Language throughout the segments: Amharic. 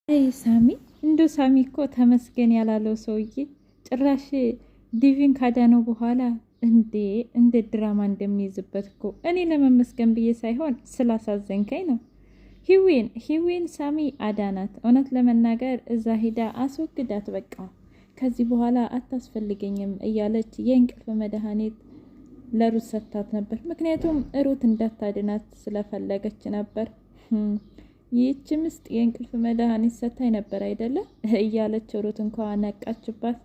አይ ሳሚ ሳሚ እኮ ተመስገን ያላለው ሰውዬ ጭራሽ ዲቪን ካዳነው በኋላ እንደ ድራማ እንደሚይዝበት እኮ እኔ ለመመስገን ብዬ ሳይሆን ስላሳዘንከኝ ነው። ሂዊን ሳሚ አዳናት። እውነት ለመናገር እዛ ሂዳ አስወግዳት፣ በቃ ከዚህ በኋላ አታስፈልገኝም እያለች የእንቅልፍ መድኃኒት ለሩት ሰጥታት ነበር። ምክንያቱም ሩት እንዳታድናት ስለፈለገች ነበር። ይህች ምስጥ የእንቅልፍ መድኃኒት ሰታይ ነበር አይደለ እያለች ሩት እንኳ ነቃችባት።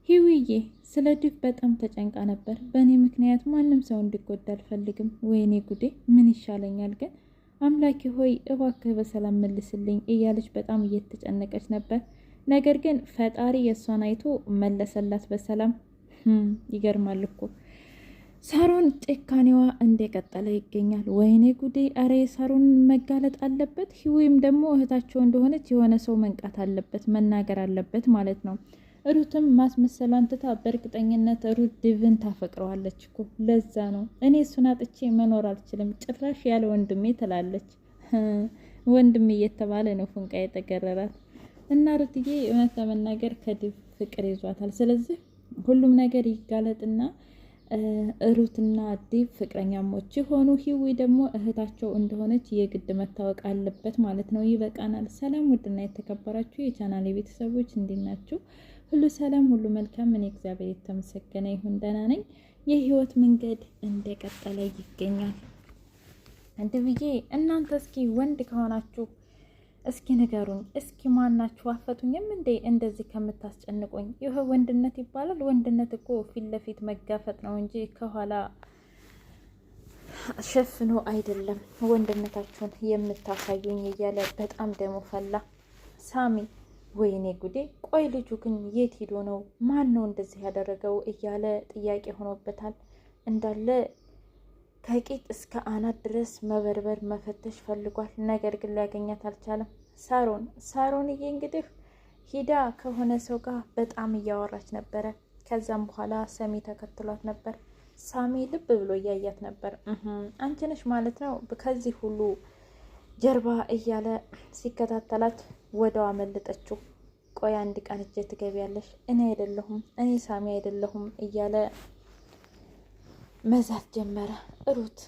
ሂዊዬ ስለ ዲቭ በጣም ተጨንቃ ነበር። በእኔ ምክንያት ማንም ሰው እንዲጎዳ አልፈልግም። ወይኔ ጉዴ ምን ይሻለኛል ግን አምላኪ ሆይ እባክህ በሰላም መልስልኝ እያለች በጣም እየተጨነቀች ነበር። ነገር ግን ፈጣሪ የእሷን አይቶ መለሰላት በሰላም። ይገርማል እኮ ሳሮን ጭካኔዋ እንደቀጠለ ይገኛል። ወይኔ ጉዴ! አረ የሳሮን መጋለጥ አለበት። ሂዊም ደግሞ እህታቸው እንደሆነች የሆነ ሰው መንቃት አለበት፣ መናገር አለበት ማለት ነው። ሩትም ማስመሰሏን ትታ በእርግጠኝነት ሩት ዲቭን ታፈቅረዋለች እኮ። ለዛ ነው እኔ እሱን አጥቼ መኖር አልችልም ጭራሽ ያለ ወንድሜ ትላለች። ወንድሜ እየተባለ ነው ፉንቃ የተገረራት እና ሩትዬ እውነት ለመናገር ከዲቭ ፍቅር ይዟታል። ስለዚህ ሁሉም ነገር ይጋለጥና ሩትና ዲቭ ፍቅረኛሞች የሆኑ ሂዊ ደግሞ እህታቸው እንደሆነች የግድ መታወቅ አለበት ማለት ነው። ይበቃናል። ሰላም ውድና የተከበራችሁ የቻናል ቤተሰቦች እንዴት ናችሁ? ሁሉ ሰላም፣ ሁሉ መልካም። እኔ እግዚአብሔር የተመሰገነ ይሁን ደህና ነኝ። የህይወት መንገድ እንደቀጠለ ይገኛል። ብዬ እናንተ እስኪ ወንድ ከሆናችሁ እስኪ ንገሩኝ። እስኪ ማናችሁ አፈቱኝም እንዴ እንደዚህ ከምታስጨንቁኝ? ይህ ወንድነት ይባላል? ወንድነት እኮ ፊት ለፊት መጋፈጥ ነው እንጂ ከኋላ ሸፍኖ አይደለም ወንድነታችሁን የምታሳዩኝ እያለ በጣም ደሞ ፈላ ሳሚ። ወይኔ ጉዴ! ቆይ ልጁ ግን የት ሄዶ ነው? ማን ነው እንደዚህ ያደረገው? እያለ ጥያቄ ሆኖበታል። እንዳለ ከቂጥ እስከ አናት ድረስ መበርበር መፈተሽ ፈልጓል። ነገር ግን ሊያገኛት አልቻለም። ሳሮንዬ እንግዲህ ሂዳ ከሆነ ሰው ጋር በጣም እያወራች ነበረ። ከዛም በኋላ ሰሚ ተከትሏት ነበር። ሳሚ ልብ ብሎ እያያት ነበር። አንቺ ነሽ ማለት ነው ከዚህ ሁሉ ጀርባ እያለ ሲከታተላት ወደው አመለጠችው። ቆይ አንድ ቀን እጄ ትገቢያለሽ፣ እኔ ሳሚ አይደለሁም እያለ መዛት ጀመረ። ሩት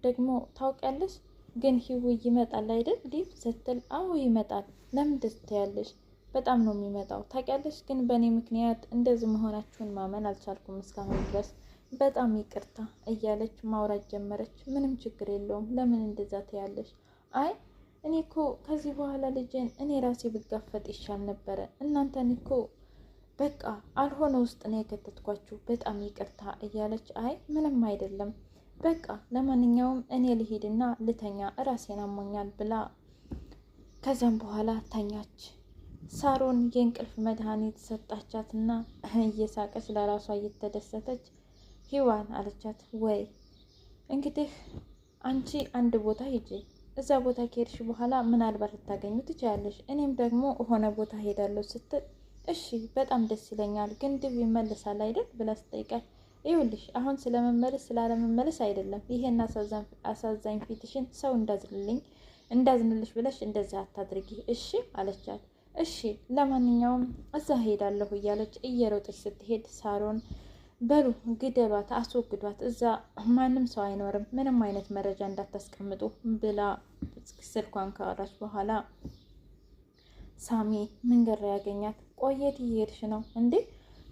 ደግሞ ታውቂያለሽ ግን ሂዊ ይመጣል አይደል ዲቭ ስትል፣ አዎ ይመጣል። ለምን ደስ ትያለሽ? በጣም ነው የሚመጣው ታውቂያለሽ። ግን በእኔ ምክንያት እንደዚህ መሆናችሁን ማመን አልቻልኩም እስካሁን ድረስ፣ በጣም ይቅርታ እያለች ማውራት ጀመረች። ምንም ችግር የለውም፣ ለምን እንደዛ ትያለሽ? አይ እኔ እኮ ከዚህ በኋላ ልጄን እኔ ራሴ ብጋፈጥ ይሻል ነበረ። እናንተን እኮ በቃ አልሆነ ውስጥ ነው የከተትኳችሁ፣ በጣም ይቅርታ እያለች፣ አይ ምንም አይደለም፣ በቃ ለማንኛውም እኔ ልሂድና ልተኛ እራሴን አሞኛል ብላ ከዛም በኋላ ተኛች። ሳሮን የእንቅልፍ መድኃኒት ሰጣቻትና እየሳቀች ለራሷ እየተደሰተች ሂዋን አለቻት፣ ወይ እንግዲህ አንቺ አንድ ቦታ ሂጂ፣ እዛ ቦታ ከሄድሽ በኋላ ምናልባት ልታገኙ ትችያለሽ፣ እኔም ደግሞ ሆነ ቦታ ሄዳለሁ ስትል፣ እሺ በጣም ደስ ይለኛል፣ ግን ዲቭ ይመልሳል አይደል ብላ ስጠይቃት፣ ይኸውልሽ አሁን ስለመመለስ ስላለመመለስ አይደለም፣ ይሄን አሳዛኝ ፊትሽን ሰው እንዳዝንልሽ ብለሽ እንደዚህ አታድርጊ እሺ አለቻት። እሺ ለማንኛውም እዛ ሄዳለሁ እያለች እየሮጠች ስትሄድ ሳሮን በሉ ግደሏት፣ አስወግዷት፣ እዛ ማንም ሰው አይኖርም፣ ምንም አይነት መረጃ እንዳታስቀምጡ ብላ ስልኳን ካወራች በኋላ ሳሚ መንገድ ላይ ያገኛት። ቆየት እየሄድሽ ነው እንዴ?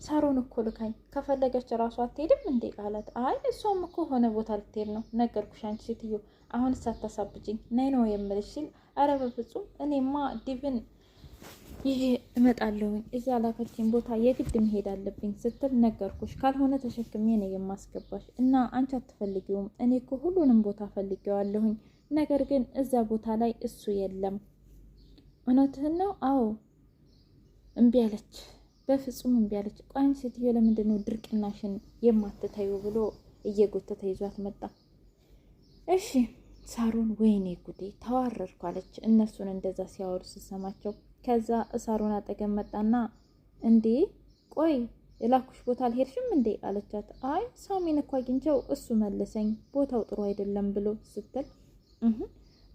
ሳሮን እኮ ልካኝ፣ ከፈለገች ራሷ አትሄድም እንዴ አላት። አይ እሷም እኮ ሆነ ቦታ ልትሄድ ነው፣ ነገርኩሽ አንቺ ሴትዮ፣ አሁን ሳታሳብጅኝ ነይ ነው የምልሽ ሲል፣ አረ በፍጹም እኔማ ዲቭን ይሄ እመጣለሁኝ እዛ ላከችኝ ቦታ የግድ መሄድ አለብኝ ስትል፣ ነገርኩሽ ካልሆነ ተሸክሜ ነው የማስገባሽ እና አንቺ አትፈልጊውም፣ እኔ እኮ ሁሉንም ቦታ ፈልጌዋለሁኝ፣ ነገር ግን እዛ ቦታ ላይ እሱ የለም። እውነትህን ነው? አዎ እምቢ አለች፣ በፍጹም እምቢ አለች። ቆይ አንቺ ሴትዮ ለምንድን ነው ድርቅናሽን የማትታዩ ብሎ እየጎተተ ይዟት መጣ። እሺ ሳሮን ወይኔ ጉዴ ተዋረድኩ አለች፣ እነሱን እንደዛ ሲያወሩ ስሰማቸው። ከዛ ሳሮን አጠገብ መጣና፣ እንዴ ቆይ የላኩሽ ቦታ አልሄድሽም እንዴ አለቻት። አይ ሳሚን እኮ አግኝቼው እሱ መለሰኝ ቦታው ጥሩ አይደለም ብሎ ስትል፣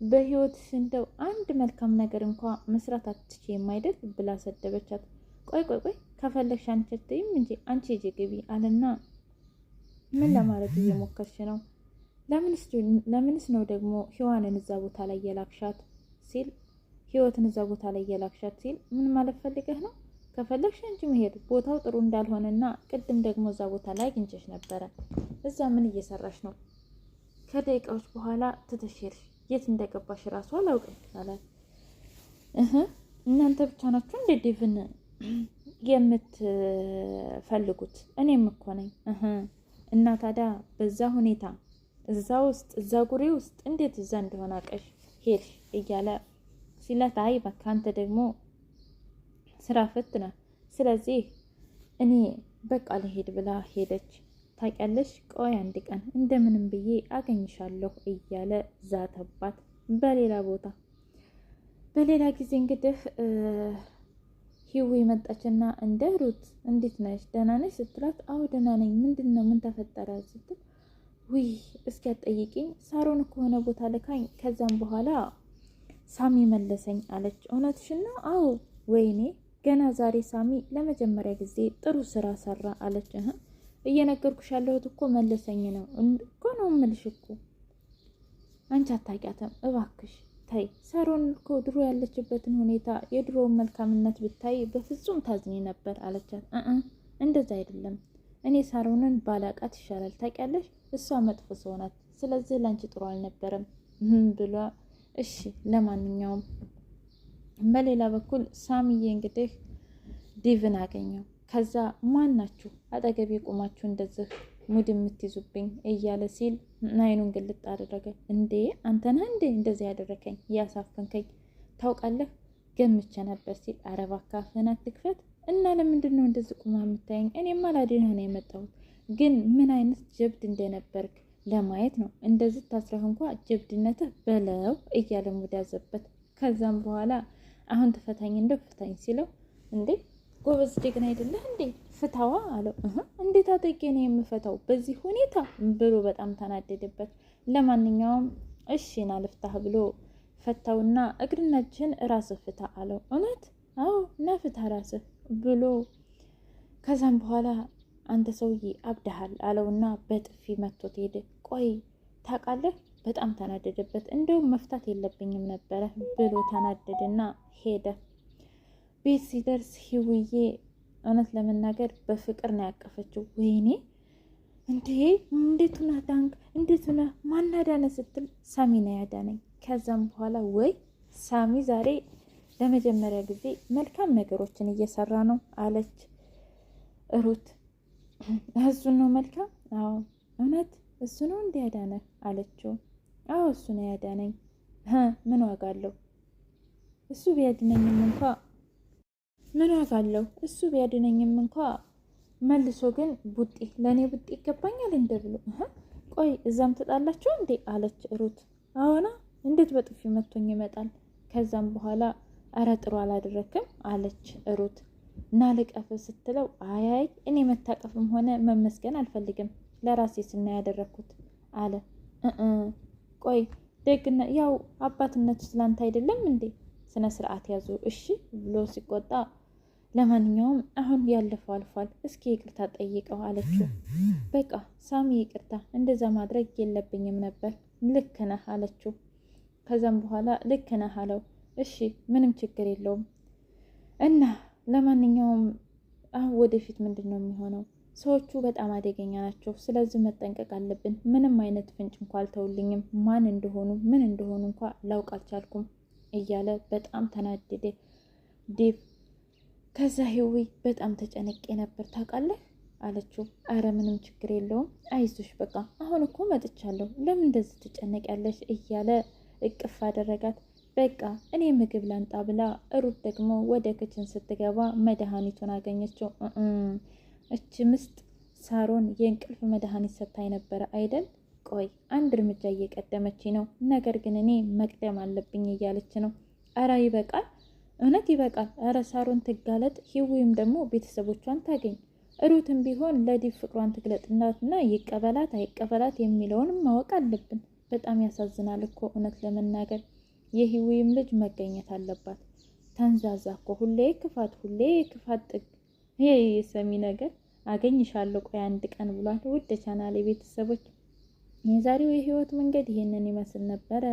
በህይወትሽ እንደው አንድ መልካም ነገር እንኳ መስራት አትችይም አይደል ብላ ሰደበቻት። ቆይ ከፈለግሽ አንቺ አትይም እንጂ አንቺ ሂጂ ግቢ አለና ምን ለማለት እየሞከርሽ ነው? ለምንስ ነው ደግሞ ህዋንን እዛ ቦታ ላይ የላክሻት ሲል ህይወትን እዛ ቦታ ላይ የላክሻት ሲል ምን ማለት ፈልገህ ነው? ከፈለግሽ አንቺ መሄድ ቦታው ጥሩ እንዳልሆነና ቅድም ደግሞ እዛ ቦታ ላይ አግኝቼሽ ነበረ። እዛ ምን እየሰራሽ ነው? ከደቂቃዎች በኋላ ትተሽርሽ የት እንደገባሽ ራሱ አላውቅም አላት። እናንተ ብቻ ናችሁ እንደ ዴቭን የምትፈልጉት? እኔም እኮ ነኝ። እና ታዲያ በዛ ሁኔታ እዛ ውስጥ እዛ ጉሬ ውስጥ እንዴት እዛ እንደሆነ አቀሽ ሄድሽ እያለ ሲላት፣ አይ በቃ አንተ ደግሞ ስራ ፈት ነህ፣ ስለዚህ እኔ በቃ ልሄድ ብላ ሄደች። ታውቂያለሽ፣ ቆይ አንድ ቀን እንደምንም ብዬ አገኝሻለሁ እያለ ዛተባት። በሌላ ጊዜ እንግዲህ ሂዊ መጣችና እንደ ሩት እንዴት ነሽ ደህና ነሽ ስትላት፣ አዎ ደህና ነኝ፣ ምንድን ነው ምን ተፈጠረ ስትል፣ ውይ እስኪ አትጠይቂኝ፣ ሳሮን ከሆነ ቦታ ልካኝ ከዛም በኋላ ሳሚ መለሰኝ አለች። እውነትሽን ነው? አዎ። ወይኔ ገና ዛሬ ሳሚ ለመጀመሪያ ጊዜ ጥሩ ስራ ሰራ አለች። እየነገርኩሽ ያለሁት እኮ መለሰኝ ነው እኮ ነው የምልሽ እኮ አንቺ አታውቂያትም እባክሽ ተይ። ሳሮን እኮ ድሮ ያለችበትን ሁኔታ የድሮውን መልካምነት ብታይ በፍጹም ታዝኒ ነበር አለቻት። እንደዛ አይደለም፣ እኔ ሳሮንን ባላቃት ይሻላል ታውቂያለሽ፣ እሷ መጥፎ ሰው ናት፣ ስለዚህ ላንቺ ጥሩ አልነበረም ብሏ። እሺ ለማንኛውም በሌላ በኩል ሳሚዬ እንግዲህ ዴቭን አገኘው። ከዛ ማን ናችሁ አጠገቤ ቆማችሁ እንደዚህ ሙድ የምትይዙብኝ እያለ ሲል አይኑን ግልጥ አደረገ። እንዴ አንተ ነህ እንዴ እንደዚህ ያደረከኝ ያሳፈንከኝ ታውቃለህ ገምቼ ነበር ሲል፣ ኧረ እባክህ አፍህን አትክፈት እና ለምንድን ነው እንደዚህ ቁማ የምታየኝ? እኔማ ላድንህ ነው የመጣሁት፣ ግን ምን አይነት ጀብድ እንደነበርክ ለማየት ነው። እንደዚህ ታስረህ እንኳ ጀብድነትህ በለው እያለ ሙድ ያዘበት። ከዛም በኋላ አሁን ትፈታኝ እንደው ፍታኝ ሲለው፣ እንዴ ጎበዝ ጀግና አይደለህ እንዴ ፍታዋ አለው። እንዴት አድርጌ ነው የምፈታው በዚህ ሁኔታ ብሎ በጣም ተናደደበት። ለማንኛውም እሺ ና ልፍታህ ብሎ ፈታውና እግርና እጅህን ራስህ ፍታ አለው። እውነት? አዎ ና ፍታ ራስህ ብሎ ከዛም በኋላ አንተ ሰውዬ አብደሃል አለውና በጥፊ መቶት ሄደ። ቆይ ታውቃለህ በጣም ተናደደበት። እንደውም መፍታት የለብኝም ነበረ ብሎ ተናደደና ሄደ። ቤት ሲደርስ ሂውዬ እውነት ለመናገር በፍቅር ነው ያቀፈችው። ወይኔ እንዴ እንዴት ሆነ ዳንክ እንዴት ሆነ ማናዳነ ስትል ሳሚ ነው ያዳነኝ። ከዛም በኋላ ወይ ሳሚ ዛሬ ለመጀመሪያ ጊዜ መልካም ነገሮችን እየሰራ ነው አለች ሩት። እሱን ነው መልካም? አዎ እውነት እሱ ነው እንዲ ያዳነ አለችው። አዎ እሱ ነው ያዳነኝ። ምን ዋጋ አለው እሱ ቢያድነኝም እንኳ ምን ዋጋ አለው እሱ ቢያድነኝም እንኳ መልሶ ግን ቡጢ ለእኔ ቡጢ ይገባኛል እንደ ብሎ ቆይ እዛም ተጣላችሁ እንዴ አለች ሩት። አዎና እንዴት በጥፊ መቶኝ ይመጣል? ከዛም በኋላ አረ ጥሩ አላደረክም አለች ሩት። እና ልቀፍ ስትለው አያይ እኔ መታቀፍም ሆነ መመስገን አልፈልግም ለራሴ ስና ያደረኩት አለ። ቆይ ደግና ያው አባትነቱ ስላንተ አይደለም እንዴ? ስነ ስርዓት ያዙ እሺ ብሎ ሲቆጣ፣ ለማንኛውም አሁን ያለፈው አልፏል፣ እስኪ ይቅርታ ጠይቀው አለችው። በቃ ሳሚ ይቅርታ እንደዛ ማድረግ የለብኝም ነበር፣ ልክ ነህ አለችው። ከዛም በኋላ ልክ ነህ አለው። እሺ ምንም ችግር የለውም እና ለማንኛውም አሁን ወደፊት ምንድን ነው የሚሆነው? ሰዎቹ በጣም አደገኛ ናቸው፣ ስለዚህ መጠንቀቅ አለብን። ምንም አይነት ፍንጭ እንኳ አልተውልኝም፣ ማን እንደሆኑ ምን እንደሆኑ እንኳ ላውቅ አልቻልኩም እያለ በጣም ተናደደ ዴቭ። ከዛ ሂዊ በጣም ተጨነቄ ነበር ታውቃለህ አለችው። አረ ምንም ችግር የለውም አይዞሽ፣ በቃ አሁን እኮ መጥቻለሁ፣ ለምን እንደዚህ ትጨነቂያለሽ እያለ እቅፍ አደረጋት። በቃ እኔ ምግብ ላንጣ ብላ ሩት ደግሞ ወደ ክችን ስትገባ መድኃኒቱን አገኘችው። እች ምስጥ ሳሮን የእንቅልፍ መድኃኒት ሰጥታኝ ነበረ አይደል? ቆይ አንድ እርምጃ እየቀደመች ነው፣ ነገር ግን እኔ መቅደም አለብኝ እያለች ነው። አረ ይበቃል፣ እውነት ይበቃል። አረ ሳሮን ትጋለጥ፣ ሂዊም ደግሞ ቤተሰቦቿን ታገኝ። ሩትም ቢሆን ለዲብ ፍቅሯን ትግለጥናትና ይቀበላት አይቀበላት የሚለውንም ማወቅ አለብን። በጣም ያሳዝናል እኮ እውነት ለመናገር የህይወይም ልጅ መገኘት አለባት። ተንዛዛ እኮ ሁሌ ክፋት ጥግ። ይሄ የሰሚ ነገር አገኝሻለሁ ቆይ አንድ ቀን ብሏል። ውድ ቻናሌ ቤተሰቦች የዛሬው የህይወት መንገድ ይሄንን ይመስል ነበረ።